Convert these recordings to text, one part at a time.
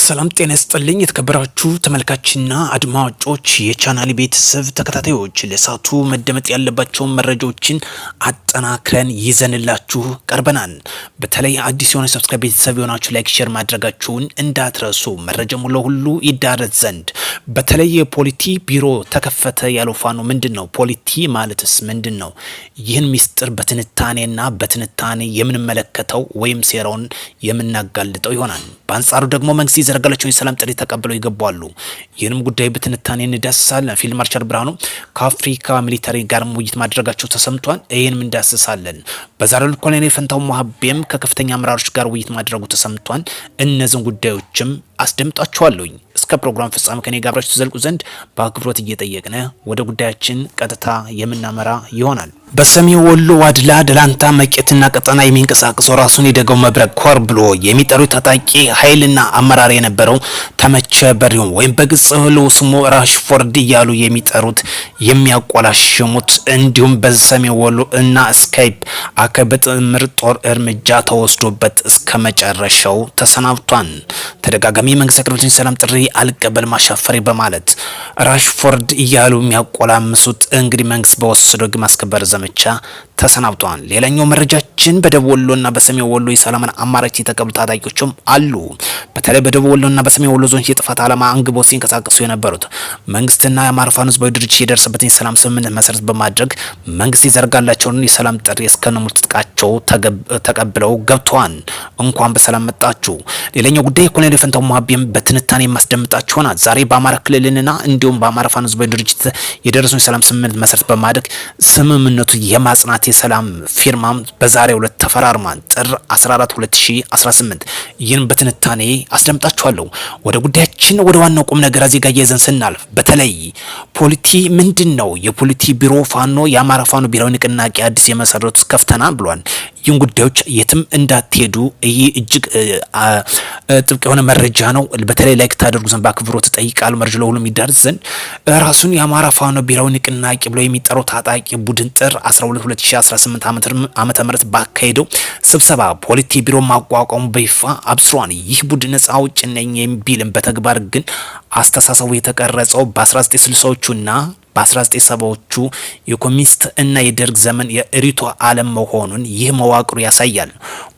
ሰላም ጤና ይስጥልኝ የተከበራችሁ ተመልካችና አድማጮች የቻናል ቤተሰብ ተከታታዮች ለሳቱ መደመጥ ያለባቸው መረጃዎችን አጠናክረን ይዘንላችሁ ቀርበናል። በተለይ አዲስ የሆነ ሰብስክራይብ ቤተሰብ የሆናችሁ ላይክ ሼር ማድረጋችሁን እንዳትረሱ። መረጃ ሙሉ ሁሉ ይዳረስ ዘንድ በተለይ የፖሊቲ ቢሮ ተከፈተ ያለው ፋኖ ምንድነው? ፖሊቲ ማለትስ ምንድነው? ይህን ሚስጥር በትንታኔና በትንታኔ የምንመለከተው ወይም ሴራውን የምናጋልጠው ይሆናል። በአንጻሩ ደግሞ መንግስት የዘረጋላቸውን የሰላም ጥሪ ተቀብለው ይገባሉ። ይህንም ጉዳይ በትንታኔ እንዳስሳለን። ፊልድ ማርሻል ብርሃኑ ከአፍሪካ ሚሊታሪ ጋር ውይይት ማድረጋቸው ተሰምቷል። ይህንም እንዳስሳለን። በዛሬው ኮሎኔል ፈንታው ሞሀቤም ከከፍተኛ አመራሮች ጋር ውይይት ማድረጉ ተሰምቷል። እነዚህን ጉዳዮችም አስደምጣችኋለሁኝ። እስከ ፕሮግራም ፍጻሜ ከኔ ጋር አብራችሁ ተዘልቁ ዘንድ በአክብሮት እየጠየቅን ወደ ጉዳያችን ቀጥታ የምናመራ ይሆናል። በሰሜን ወሎ ዋድላ ደላንታ መቄትና ቀጠና የሚንቀሳቀሰው ራሱን የደገው መብረቅ ኮር ብሎ የሚጠሩት ታጣቂ ኃይልና አመራር የነበረው ተመቸ በሪውን ወይም በቅጽሉ ስሙ ራሽፎርድ እያሉ የሚጠሩት የሚያቆላሽሙት እንዲሁም በሰሜን ወሎ እና ስካይፕ በጥምር ጦር እርምጃ ተወስዶበት እስከ መጨረሻው ተሰናብቷል። ተደጋጋሚ መንግስት ያቀረበውን ሰላም ጥሪ አልቀበል ማሻፈሪ በማለት ራሽፎርድ እያሉ የሚያቆላምሱት እንግዲህ መንግስት በወሰደው ህግ ማስከበር ዘመቻ ተሰናብቷል። ሌላኛው መረጃችን በደቡብ ወሎና በሰሜን ወሎ የሰላምን አማራጭ የተቀበሉ ታጣቂዎችም አሉ። በተለይ በደቡብ ወሎና በሰሜን ወሎ ዞን የጥፋት ዓላማ አንግቦ ሲንቀሳቀሱ የነበሩት መንግስትና የአማራ ፋኖ ህዝባዊ ድርጅት የደረሰበትን የሰላም ስምምነት መሰረት በማድረግ መንግስት የዘረጋላቸውን የሰላም ጥሪ እስከነሙሉ ትጥቃቸው ተቀብለው ገብተዋል። እንኳን በሰላም መጣችሁ። ሌላኛው ጉዳይ ኮሎኔል ፈንታው ሞሀቤም በትንታኔ የማስደምጣችሁ ይሆናል። ዛሬ በአማራ ክልልና እንዲሁም በአማራ ፋኖ ህዝባዊ ድርጅት የደረሰውን የሰላም ስምምነት መሰረት በማድረግ ስምምነቱ የማጽናት የሰላም ፊርማም በዛሬው ዕለት ተፈራርሟል። ጥር 14 2018 ይህን በትንታኔ አስደምጣችኋለሁ። ወደ ጉዳያችን ወደ ዋናው ቁም ነገር እዚህ ጋር ይዘን ስናልፍ በተለይ ፖሊቲ ምንድነው? የፖሊቲ ቢሮ ፋኖ የአማራ ፋኖ ብሔራዊ ንቅናቄ አዲስ የመሰረቱት ከፍተና ብሏል። ይህን ጉዳዮች የትም እንዳትሄዱ፣ ይህ እጅግ ጥብቅ የሆነ መረጃ ነው። በተለይ ላይክ ታደርጉ ዘንድ በአክብሮት እጠይቃለሁ። መረጃ ለሁሉም ይዳረስ ዘንድ ራሱን የአማራ ፋኖ ብሔራዊ ንቅናቄ ብሎ የሚጠራው ታጣቂ ቡድን ጥር 12 2018 ዓመተ ምህረት ባካሄደው ስብሰባ ፖሊቲ ቢሮ ማቋቋሙ በይፋ አብስሯል። ይህ ቡድን ነጻ አውጪ ነኝ የሚልም በተግባር ግን አስተሳሰቡ የተቀረጸው በ1960ዎቹና በ1970ዎቹ የኮሚኒስት እና የደርግ ዘመን የሪቶ ዓለም መሆኑን ይህ መዋቅሩ ያሳያል።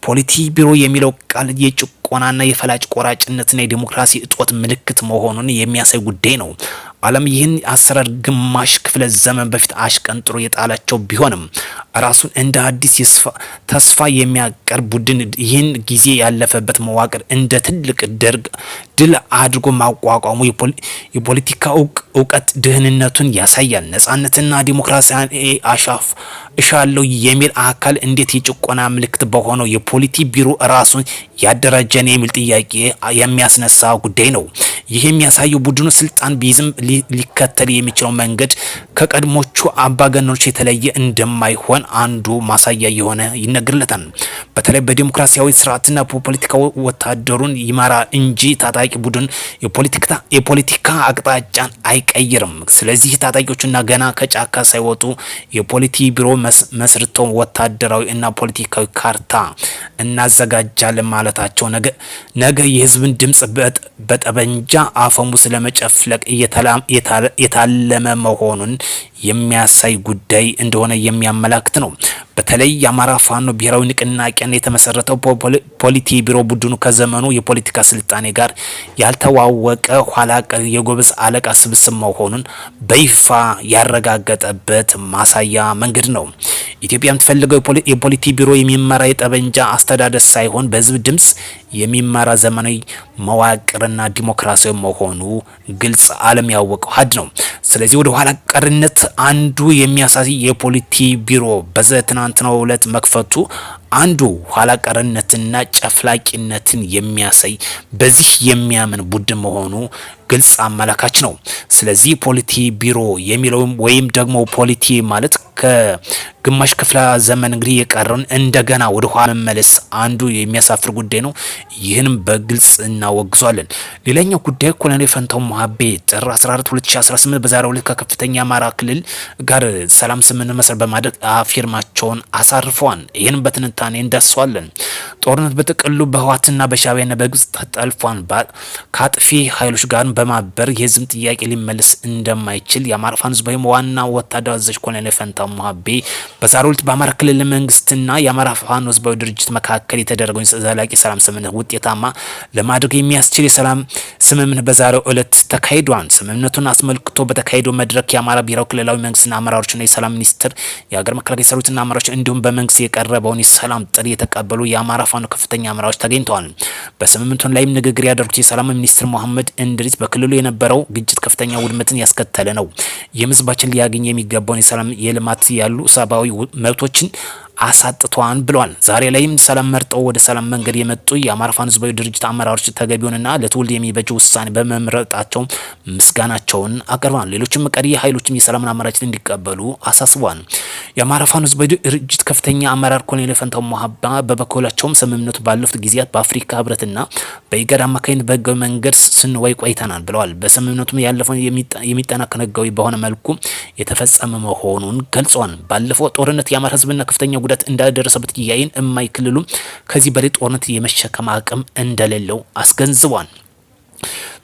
ፖሊቲ ቢሮ የሚለው ቃል የጭቆናና የፈላጭ ቆራጭነትና የዲሞክራሲ እጦት ምልክት መሆኑን የሚያሳይ ጉዳይ ነው። ዓለም ይህን አሰራር ግማሽ ክፍለ ዘመን በፊት አሽቀንጥሮ የጣላቸው ቢሆንም ራሱን እንደ አዲስ ተስፋ የሚያቀርብ ቡድን ይህን ጊዜ ያለፈበት መዋቅር እንደ ትልቅ ደርግ ድል አድርጎ ማቋቋሙ የፖለቲካ እውቀት ድህንነቱን ያሳያል። ነጻነትና ዲሞክራሲያን እሻለው የሚል አካል እንዴት የጭቆና ምልክት በሆነው የፖሊቲ ቢሮ ራሱን ያደራጀን የሚል ጥያቄ የሚያስነሳ ጉዳይ ነው። ይህ የሚያሳየው ቡድኑ ስልጣን ቢይዝም ሊከተል የሚችለው መንገድ ከቀድሞቹ አምባገነኖች የተለየ እንደማይሆን አንዱ ማሳያ የሆነ ይነገርለታል። በተለይ በዲሞክራሲያዊ ስርዓትና ፖለቲካ ወታደሩን ይመራ እንጂ ታጣቂ ቡድን የፖለቲካ አቅጣጫን አይቀይርም። ስለዚህ ታጣቂዎቹና ገና ከጫካ ሳይወጡ የፖሊቲ ቢሮ መስርተው ወታደራዊ እና ፖለቲካዊ ካርታ እናዘጋጃለን ማለታቸው ነገ የህዝብን ድምጽ በጠበንጃ አፈሙዝ ለመጨፍለቅ የታለመ መሆኑን የሚያሳይ ጉዳይ እንደሆነ የሚያመላክት ነው። በተለይ የአማራ ፋኖ ብሔራዊ ንቅናቄን የተመሰረተው ፖሊቲ ቢሮ ቡድኑ ከዘመኑ የፖለቲካ ስልጣኔ ጋር ያልተዋወቀ ኋላ ቀር የጎበዝ አለቃ ስብስብ መሆኑን በይፋ ያረጋገጠበት ማሳያ መንገድ ነው። ኢትዮጵያ የምትፈልገው የፖሊቲ ቢሮ የሚመራ የጠበንጃ አስተዳደር ሳይሆን በህዝብ ድምጽ የሚመራ ዘመናዊ መዋቅርና ዲሞክራሲያዊ መሆኑ ግልጽ ዓለም ያወቀው ሀድ ነው። ስለዚህ ወደ ኋላ ቀርነት አንዱ የሚያሳይ የፖሊቲ ቢሮ በትናንትናው ዕለት መክፈቱ አንዱ ኋላ ቀርነትና ጨፍላቂነትን የሚያሳይ በዚህ የሚያምን ቡድን መሆኑ ግልጽ አመላካች ነው። ስለዚህ ፖሊቲ ቢሮ የሚለው ወይም ደግሞ ፖሊቲ ማለት ግማሽ ክፍለ ዘመን እንግዲህ የቀረውን እንደገና ወደ ኋላ መመለስ አንዱ የሚያሳፍር ጉዳይ ነው። ይህንም በግልጽ እናወግዟለን። ሌላኛው ጉዳይ ኮሎኔል ፈንታው ሞሀቤ ጥር 14 2018 በዛሬው ዕለት ከከፍተኛ አማራ ክልል ጋር ሰላም ስምምነት መሰረት በማድረግ ፊርማቸውን አሳርፈዋል። ይህንም በትንታኔ እንዳስሰዋለን። ጦርነት በጥቅሉ በህወሓትና በሻዕቢያና በግብጽ ተጠልፏል። ከአጥፊ ኃይሎች ጋር በማበር የህዝብን ጥያቄ ሊመለስ እንደማይችል የአማራ ፋኖ ህዝባዊ ዋና ወታደራዊ አዛዥ ኮሎኔል ፈንታው ሞሀቤ በዛሬው ዕለት በአማራ ክልል መንግስትና የአማራ ፋኖ ህዝባዊ ድርጅት መካከል የተደረገውን ዘላቂ ሰላም ስምምነት ውጤታማ ለማድረግ የሚያስችል የሰላም ስምምነት በዛሬው ዕለት ተካሂዷል። ስምምነቱን አስመልክቶ በተካሄደው መድረክ የአማራ ብሔራዊ ክልላዊ መንግስትና አመራሮችና የሰላም ሚኒስትር፣ የሀገር መከላከያ ሰራዊትና አመራሮች እንዲሁም በመንግስት የቀረበውን የሰላም ጥሪ የተቀበሉ የአማራ ፋኖ ከፍተኛ አመራሮች ተገኝተዋል። በስምምነቱ ላይም ንግግር ያደረጉት የሰላም ሚኒስትር መሐመድ እንድሪስ በክልሉ የነበረው ግጭት ከፍተኛ ውድመትን ያስከተለ ነው። ህዝባችን ሊያገኝ የሚገባውን የሰላም የልማት ያሉ ሰብአዊ መብቶችን አሳጥቷን ብለዋል። ዛሬ ላይም ሰላም መርጠው ወደ ሰላም መንገድ የመጡ የአማራ ፋኖ ህዝባዊ ድርጅት አመራሮች ተገቢውንና ለትውልድ የሚበጅ ውሳኔ በመምረጣቸው ምስጋናቸውን አቅርበዋል። ሌሎችም ቀሪ ኃይሎችም የሰላምን አማራጭ እንዲቀበሉ አሳስበዋል። የአማራ ፋኖ ህዝባዊ ድርጅት ከፍተኛ አመራር ኮሎኔል ፈንታው ሞሀባ በበኩላቸውም ስምምነቱ ባለፉት ጊዜያት በአፍሪካ ህብረትና በኢጋድ አማካኝነት በህጋዊ መንገድ ስንወይ ቆይተናል ብለዋል። በስምምነቱም ያለፈው የሚጠናከር ህጋዊ በሆነ መልኩ የተፈጸመ መሆኑን ገልጸዋል። ባለፈው ጦርነት የአማራ ህዝብና ከፍተኛ ጉዳት እንዳደረሰበት ያይን እማይ ክልሉ ከዚህ በላይ ጦርነት የመሸከም አቅም እንደሌለው አስገንዝቧል።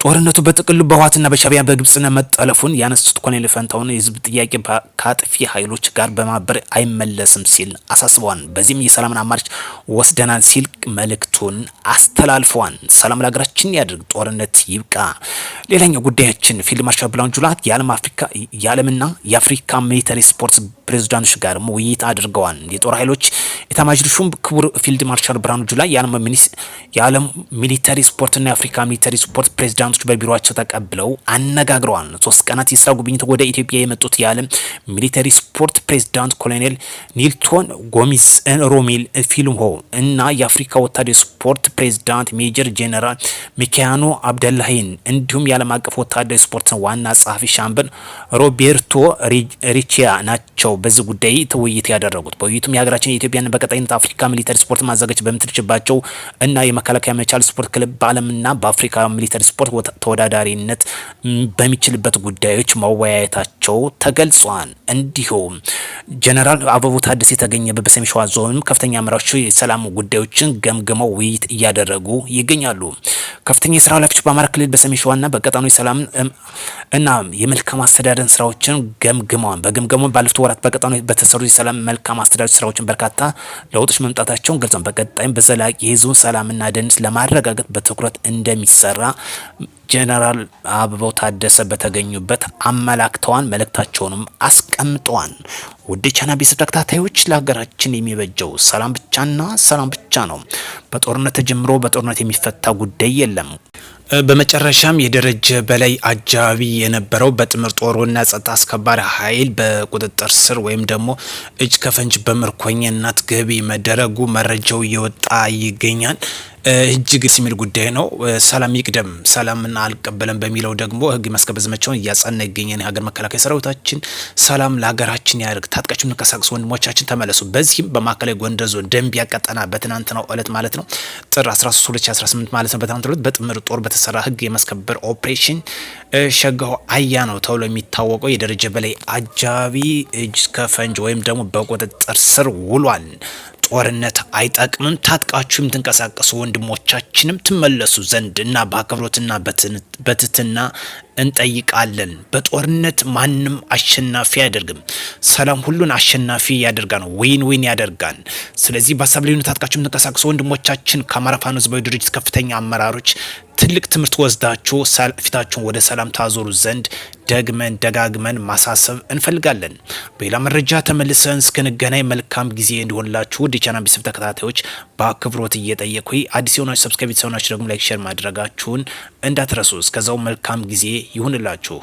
ጦርነቱ በጥቅሉ በህወሓትና በሻዕቢያ በግብጽና መጠለፉን ያነሱት ኮሎኔል ፈንታውን የህዝብ ጥያቄ ከአጥፊ ኃይሎች ጋር በማበር አይመለስም ሲል አሳስበዋል። በዚህም የሰላምን አማራጭ ወስደናል ሲል መልእክቱን አስተላልፈዋል። ሰላም ለሀገራችን ያድርግ፣ ጦርነት ይብቃ። ሌላኛው ጉዳያችን ፊልድ ማርሻል ብርሃኑ ጁላ የዓለምና የአፍሪካ ሚሊተሪ ስፖርት ፕሬዝዳንቶች ጋር ውይይት አድርገዋል። የጦር ኃይሎች ኤታማዦር ሹም ክቡር ፊልድ ማርሻል ብርሃኑ ጁላ የዓለም ሚሊተሪ ስፖርትና የአፍሪካ ሚሊተሪ ስፖርት ፕሬዝዳንቶች በቢሮአቸው ተቀብለው አነጋግረዋል። 3 ቀናት የስራ ጉብኝት ወደ ኢትዮጵያ የመጡት የዓለም ሚሊተሪ ስፖርት ፕሬዝዳንት ኮሎኔል ኒልቶን ጎሚዝ ሮሚል ፊልምሆ እና የአፍሪካ ወታደራዊ ስፖርት ፕሬዝዳንት ሜጀር ጄኔራል ሚካያኖ አብደላሂን እንዲሁም የዓለም አቀፍ ወታደራዊ ስፖርት ዋና ጸሐፊ ሻምበል ሮቤርቶ ሪቺያ ናቸው በዚህ ጉዳይ ውይይት ያደረጉት። በውይይቱም የሀገራችን የኢትዮጵያን በቀጣይነት አፍሪካ ሚሊተሪ ስፖርት ማዘጋጀት በምትችልባቸው እና የመከላከያ መቻል ስፖርት ክለብ በዓለምና በአፍሪካ ሚሊተሪ ስፖርት ተወዳዳሪነት በሚችልበት ጉዳዮች መወያየታቸው ተገልጿል። እንዲሁም ጀነራል አበባው ታደሰ የተገኘበት በሰሜን ሸዋ ዞንም ከፍተኛ አመራሮች የሰላም ጉዳዮችን ገምግመው ውይይት እያደረጉ ይገኛሉ። ከፍተኛ የስራ ኃላፊዎች በአማራ ክልል በሰሜን ሸዋና በቀጣናው የሰላም እና የመልካም አስተዳደር ስራዎችን ገምግመዋል። በግምገማው ባለፉት ወራት በቀጣናው በተሰሩ የሰላም መልካም አስተዳደር ስራዎችን በርካታ ለውጦች መምጣታቸውን ገልጸዋል። በቀጣይም በዘላቂ የህዝቡን ሰላምና ደህንነት ለማረጋገጥ በትኩረት እንደሚሰራ ጀነራል አበባው ታደሰ በተገኙበት አመላክተዋን መልእክታቸውንም አስቀምጠዋል። ውድ ቻናል ቤተሰብ ተከታታዮች ለሀገራችን የሚበጀው ሰላም ብቻና ሰላም ብቻ ነው። በጦርነት ተጀምሮ በጦርነት የሚፈታ ጉዳይ የለም። በመጨረሻም የደረጀ በላይ አጃቢ የነበረው በጥምር ጦርና ጸጥታ አስከባሪ ኃይል በቁጥጥር ስር ወይም ደግሞ እጅ ከፈንጅ በምርኮኝነት ገቢ መደረጉ መረጃው እየወጣ ይገኛል። እጅግ የሚል ጉዳይ ነው። ሰላም ይቅደም፣ ሰላምና አልቀበለም በሚለው ደግሞ ህግ ማስከበር ዘመቻውን እያጸና ይገኛል። የሀገር መከላከያ ሰራዊታችን ሰላም ለሀገራችን ያድርግ። ታጥቃችሁ እንቀሳቀሱ ወንድሞቻችን ተመለሱ። በዚህም በማዕከላዊ ጎንደር ዞን ደንቢያ ቀጠና በትናንትናው ዕለት ማለት ነው ጥር 13 2018 ማለት ነው በትናንትናው ዕለት በጥምር ጦር በተሰራ ህግ የማስከበር ኦፕሬሽን ሸጋው አያ ነው ተብሎ የሚታወቀው የደረጀ በላይ አጃቢ እጅ ከፈንጅ ወይም ደግሞ በቁጥጥር ስር ውሏል። ጦርነት አይጠቅምም። ታጥቃችሁ የምትንቀሳቀሱ ወንድሞቻችንም ትመለሱ ዘንድ እና በአክብሮትና በትህትና እንጠይቃለን። በጦርነት ማንም አሸናፊ አያደርግም። ሰላም ሁሉን አሸናፊ ያደርጋል፣ ዊን ዊን ያደርጋል። ስለዚህ በሀሳብ ልዩነት ታጥቃችሁ የምትንቀሳቀሱ ወንድሞቻችን ከአማራ ፋኖ ህዝባዊ ድርጅት ከፍተኛ አመራሮች ትልቅ ትምህርት ወስዳችሁ ፊታችሁን ወደ ሰላም ታዞሩ ዘንድ ደግመን ደጋግመን ማሳሰብ እንፈልጋለን። በሌላ መረጃ ተመልሰን እስክንገናኝ መልካም ጊዜ እንዲሆንላችሁ ውድ የቻናል ቤተሰብ ተከታታዮች በአክብሮት እየጠየኩኝ አዲስ የሆናችሁ ሰብስክራይብ፣ የተሰናችሁ ደግሞ ላይክ፣ ሼር ማድረጋችሁን እንዳትረሱ። እስከዛው መልካም ጊዜ ይሁንላችሁ።